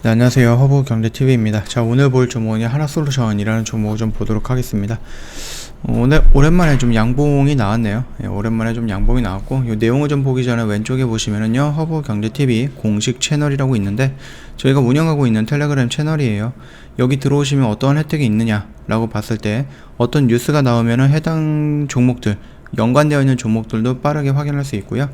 네, 안녕하세요. 허브경제TV입니다. 자, 오늘 볼 종목이 하나솔루션이라는 종목을 좀 보도록 하겠습니다. 오늘 오랜만에 좀 양봉이 나왔네요. 오랜만에 좀 양봉이 나왔고, 이 내용을 좀 보기 전에 왼쪽에 보시면은요, 허브경제TV 공식 채널이라고 있는데, 저희가 운영하고 있는 텔레그램 채널이에요. 여기 들어오시면 어떤 혜택이 있느냐라고 봤을 때, 어떤 뉴스가 나오면은 해당 종목들, 연관되어 있는 종목들도 빠르게 확인할 수 있고요.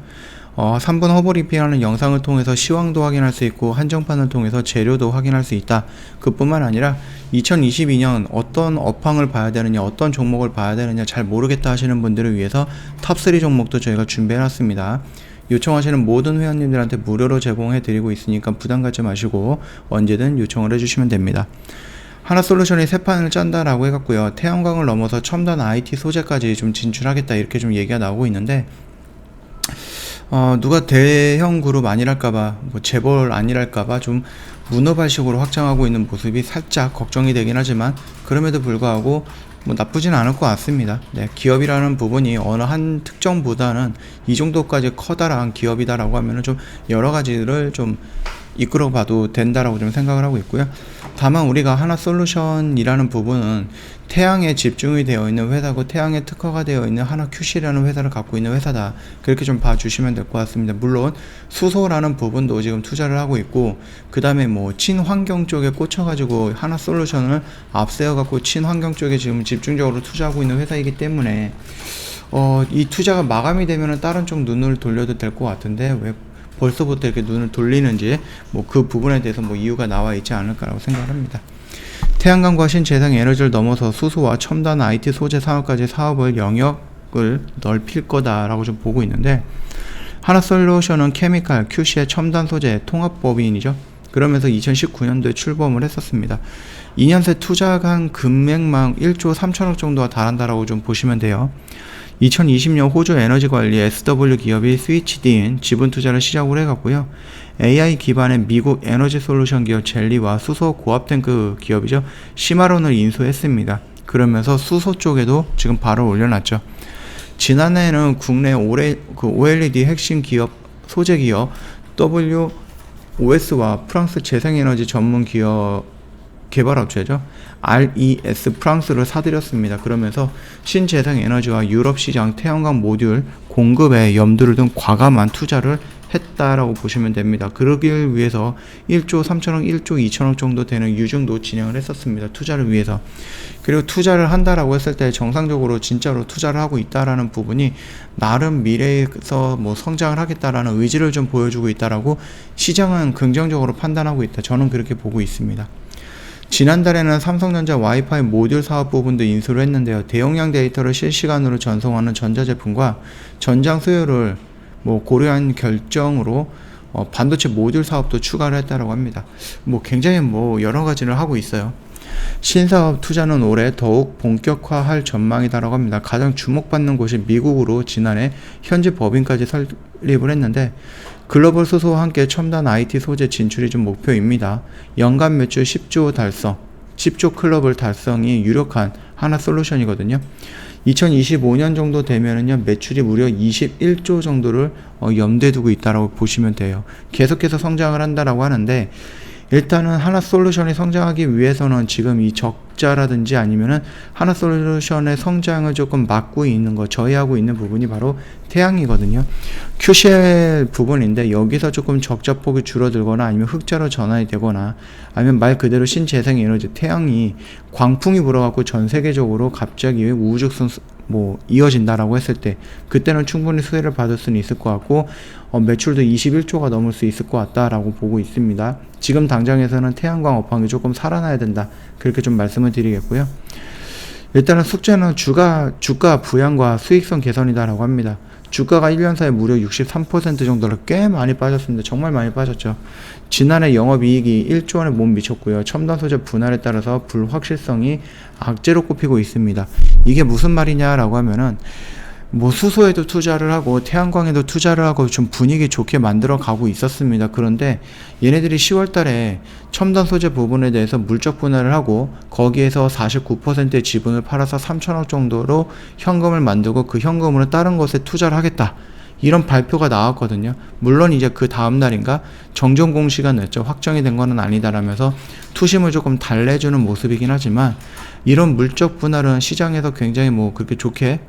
3분 허브리핑하는 영상을 통해서 시황도 확인할 수 있고 한정판을 통해서 재료도 확인할 수 있다. 그뿐만 아니라 2022년 어떤 업황을 봐야 되느냐, 어떤 종목을 봐야 되느냐 잘 모르겠다 하시는 분들을 위해서 탑3 종목도 저희가 준비해놨습니다. 요청하시는 모든 회원님들한테 무료로 제공해 드리고 있으니까 부담 갖지 마시고 언제든 요청을 해주시면 됩니다. 하나솔루션이 새 판을 짠다라고 해갖고요, 태양광을 넘어서 첨단 IT 소재까지 좀 진출하겠다 이렇게 좀 얘기가 나오고 있는데, 누가 대형 그룹 아니랄까봐, 뭐 재벌 아니랄까봐 좀 문어발식으로 확장하고 있는 모습이 살짝 걱정이 되긴 하지만, 그럼에도 불구하고 뭐 나쁘진 않을 것 같습니다. 네, 기업이라는 부분이 어느 한 특정보다는 이 정도까지 커다란 기업이다라고 하면은 좀 여러 가지를 좀 이끌어 봐도 된다라고 좀 생각을 하고 있고요. 다만 우리가 하나솔루션이라는 부분은 태양에 집중이 되어 있는 회사고 태양에 특화가 되어 있는 하나QC라는 회사를 갖고 있는 회사다, 그렇게 좀 봐주시면 될 것 같습니다. 물론 수소라는 부분도 지금 투자를 하고 있고, 그 다음에 뭐 친환경 쪽에 꽂혀가지고 하나솔루션을 앞세워갖고 친환경 쪽에 지금 집중적으로 투자하고 있는 회사이기 때문에 이 투자가 마감이 되면은 다른 쪽 눈을 돌려도 될 것 같은데, 왜 벌써부터 이렇게 눈을 돌리는지 뭐 그 부분에 대해서 뭐 이유가 나와 있지 않을까라고 생각합니다. 태양광과 신재생 에너지를 넘어서 수소와 첨단 IT 소재 산업까지 사업을 영역을 넓힐 거다라고 좀 보고 있는데, 하나솔루션은 케미칼, QC의 첨단 소재 통합법인이죠. 그러면서 2019년도에 출범을 했었습니다. 2년 새 투자한 금액만 1조 3천억 정도가 달한다라고 좀 보시면 돼요. 2020년 호주 에너지 관리 SW 기업이 스위치디인 지분 투자를 시작으로 해갔고요. AI 기반의 미국 에너지 솔루션 기업 젤리와 수소 고압 탱크 기업이죠, 시마론을 인수했습니다. 그러면서 수소 쪽에도 지금 발을 올려놨죠. 지난해에는 국내 OLED 핵심 기업, 소재 기업 WOS와 프랑스 재생에너지 전문 기업 개발업체죠, RES 프랑스를 사들였습니다. 그러면서 신재생에너지와 유럽 시장 태양광 모듈 공급에 염두를 둔 과감한 투자를 했다라고 보시면 됩니다. 그러길 위해서 1조 3천억, 1조 2천억 정도 되는 유증도 진행을 했었습니다. 투자를 위해서. 그리고 투자를 한다라고 했을 때 정상적으로 진짜로 투자를 하고 있다라는 부분이 나름 미래에서 뭐 성장을 하겠다라는 의지를 좀 보여주고 있다라고 시장은 긍정적으로 판단하고 있다, 저는 그렇게 보고 있습니다. 지난달에는 삼성전자 와이파이 모듈 사업 부분도 인수를 했는데요. 대용량 데이터를 실시간으로 전송하는 전자제품과 전장 수요를 뭐 고려한 결정으로 반도체 모듈 사업도 추가를 했다고 합니다. 뭐 굉장히 뭐 여러 가지를 하고 있어요. 신사업 투자는 올해 더욱 본격화할 전망이다라고 합니다. 가장 주목받는 곳이 미국으로 지난해 현지 법인까지 설립을 했는데, 글로벌 수소와 함께 첨단 IT 소재 진출이 좀 목표입니다. 연간 매출 10조 달성, 10조 클럽을 달성이 유력한 하나솔루션이거든요. 2025년 정도 되면은요, 매출이 무려 21조 정도를 염두에 두고 있다라고 보시면 돼요. 계속해서 성장을 한다라고 하는데, 일단은 하나솔루션이 성장하기 위해서는 지금 이 적자라든지 아니면은 하나솔루션의 성장을 조금 막고 있는 거, 저해하고 있는 부분이 바로 태양이거든요. QCL 부분인데, 여기서 조금 적자폭이 줄어들거나 아니면 흑자로 전환이 되거나 아니면 말 그대로 신재생에너지 태양이 광풍이 불어갖고 전 세계적으로 갑자기 우후죽순 뭐 이어진다라고 했을 때, 그때는 충분히 수혜를 받을 수는 있을 것 같고, 매출도 21조가 넘을 수 있을 것 같다라고 보고 있습니다. 지금 당장에서는 태양광 업황이 조금 살아나야 된다, 그렇게 좀 말씀을 드리겠고요. 일단은 숙제는 주가 부양과 수익성 개선이다라고 합니다. 주가가 1년 사이에 무려 63% 정도로 꽤 많이 빠졌습니다. 정말 많이 빠졌죠. 지난해 영업이익이 1조 원에 못 미쳤고요. 첨단 소재 분할에 따라서 불확실성이 악재로 꼽히고 있습니다. 이게 무슨 말이냐라고 하면은, 뭐 수소에도 투자를 하고 태양광에도 투자를 하고 좀 분위기 좋게 만들어 가고 있었습니다. 그런데 얘네들이 10월 달에 첨단 소재 부분에 대해서 물적 분할을 하고 거기에서 49%의 지분을 팔아서 3천억 정도로 현금을 만들고 그 현금으로 다른 것에 투자를 하겠다, 이런 발표가 나왔거든요. 물론 이제 그 다음 날인가 정정 공시가 냈죠. 확정이 된 거는 아니다라면서 투심을 조금 달래주는 모습이긴 하지만 이런 물적 분할은 시장에서 굉장히 뭐 그렇게 좋게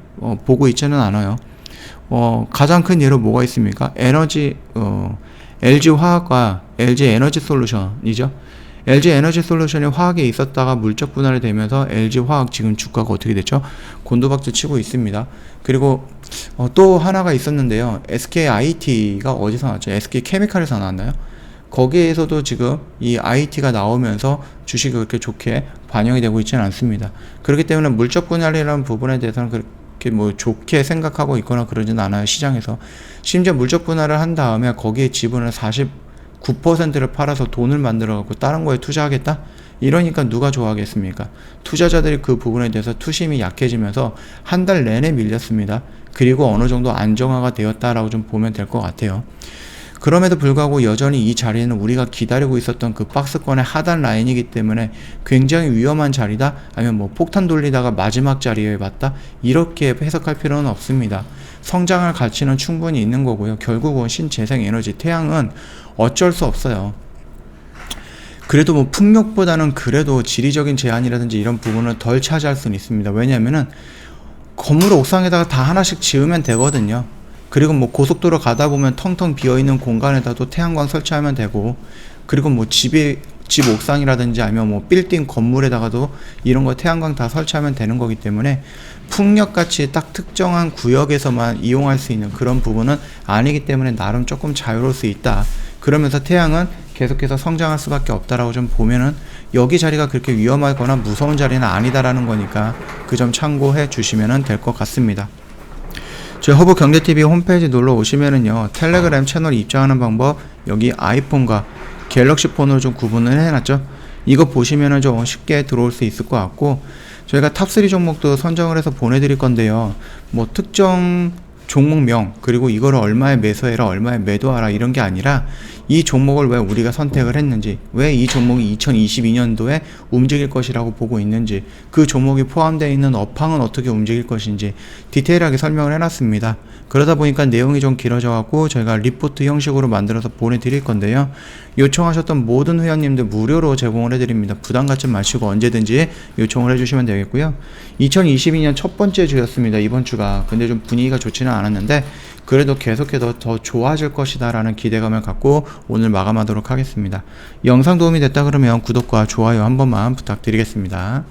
보고 있지는 않아요. 가장 큰 예로 뭐가 있습니까? LG 화학과 LG 에너지 솔루션이죠. LG 에너지 솔루션이 화학에 있었다가 물적 분할이 되면서 LG 화학 지금 주가가 어떻게 됐죠? 곤두박질 치고 있습니다. 그리고 또 하나가 있었는데요. SKIT가 어디서 나왔죠? SK케미칼에서 나왔나요? 거기에서도 지금 이 IT가 나오면서 주식이 그렇게 좋게 반영이 되고 있지는 않습니다. 그렇기 때문에 물적 분할이라는 부분에 대해서는 그렇게 뭐 좋게 생각하고 있거나 그러진 않아요. 시장에서. 심지어 물적 분할을 한 다음에 거기에 지분을 49%를 팔아서 돈을 만들어 갖고 다른 거에 투자하겠다? 이러니까 누가 좋아하겠습니까? 투자자들이 그 부분에 대해서 투심이 약해지면서 한 달 내내 밀렸습니다. 그리고 어느 정도 안정화가 되었다라고 좀 보면 될 것 같아요. 그럼에도 불구하고 여전히 이 자리는 우리가 기다리고 있었던 그 박스권의 하단 라인이기 때문에 굉장히 위험한 자리다? 아니면 뭐 폭탄 돌리다가 마지막 자리에 왔다? 이렇게 해석할 필요는 없습니다. 성장할 가치는 충분히 있는 거고요. 결국은 신재생에너지, 태양은 어쩔 수 없어요. 그래도 뭐 풍력보다는 그래도 지리적인 제한이라든지 이런 부분을 덜 차지할 수는 있습니다. 왜냐면은 건물 옥상에다가 다 하나씩 지으면 되거든요. 그리고 뭐 고속도로 가다 보면 텅텅 비어있는 공간에다도 태양광 설치하면 되고, 그리고 뭐 집 옥상이라든지 아니면 뭐 빌딩 건물에다가도 이런 거 태양광 다 설치하면 되는 거기 때문에 풍력같이 딱 특정한 구역에서만 이용할 수 있는 그런 부분은 아니기 때문에 나름 조금 자유로울 수 있다. 그러면서 태양은 계속해서 성장할 수밖에 없다라고 좀 보면은 여기 자리가 그렇게 위험하거나 무서운 자리는 아니다라는 거니까 그 점 참고해 주시면 될 것 같습니다. 저희 허브경제TV 홈페이지 놀러 오시면은요, 텔레그램 채널 입장하는 방법, 여기 아이폰과 갤럭시 폰으로 좀 구분을 해놨죠. 이거 보시면은 좀 쉽게 들어올 수 있을 것 같고, 저희가 탑3 종목도 선정을 해서 보내드릴 건데요. 뭐 특정 종목명, 그리고 이거를 얼마에 매수해라, 얼마에 매도하라 이런 게 아니라 이 종목을 왜 우리가 선택을 했는지, 왜 이 종목이 2022년도에 움직일 것이라고 보고 있는지, 그 종목이 포함되어 있는 업황은 어떻게 움직일 것인지 디테일하게 설명을 해놨습니다. 그러다 보니까 내용이 좀 길어져 갖고 저희가 리포트 형식으로 만들어서 보내드릴 건데요. 요청하셨던 모든 회원님들 무료로 제공을 해드립니다. 부담 갖지 마시고 언제든지 요청을 해주시면 되겠고요. 2022년 첫 번째 주였습니다. 이번 주가. 근데 좀 분위기가 좋지는 않았는데 그래도 계속해서 더 좋아질 것이다 라는 기대감을 갖고 오늘 마감하도록 하겠습니다. 영상 도움이 됐다 그러면 구독과 좋아요 한 번만 부탁드리겠습니다.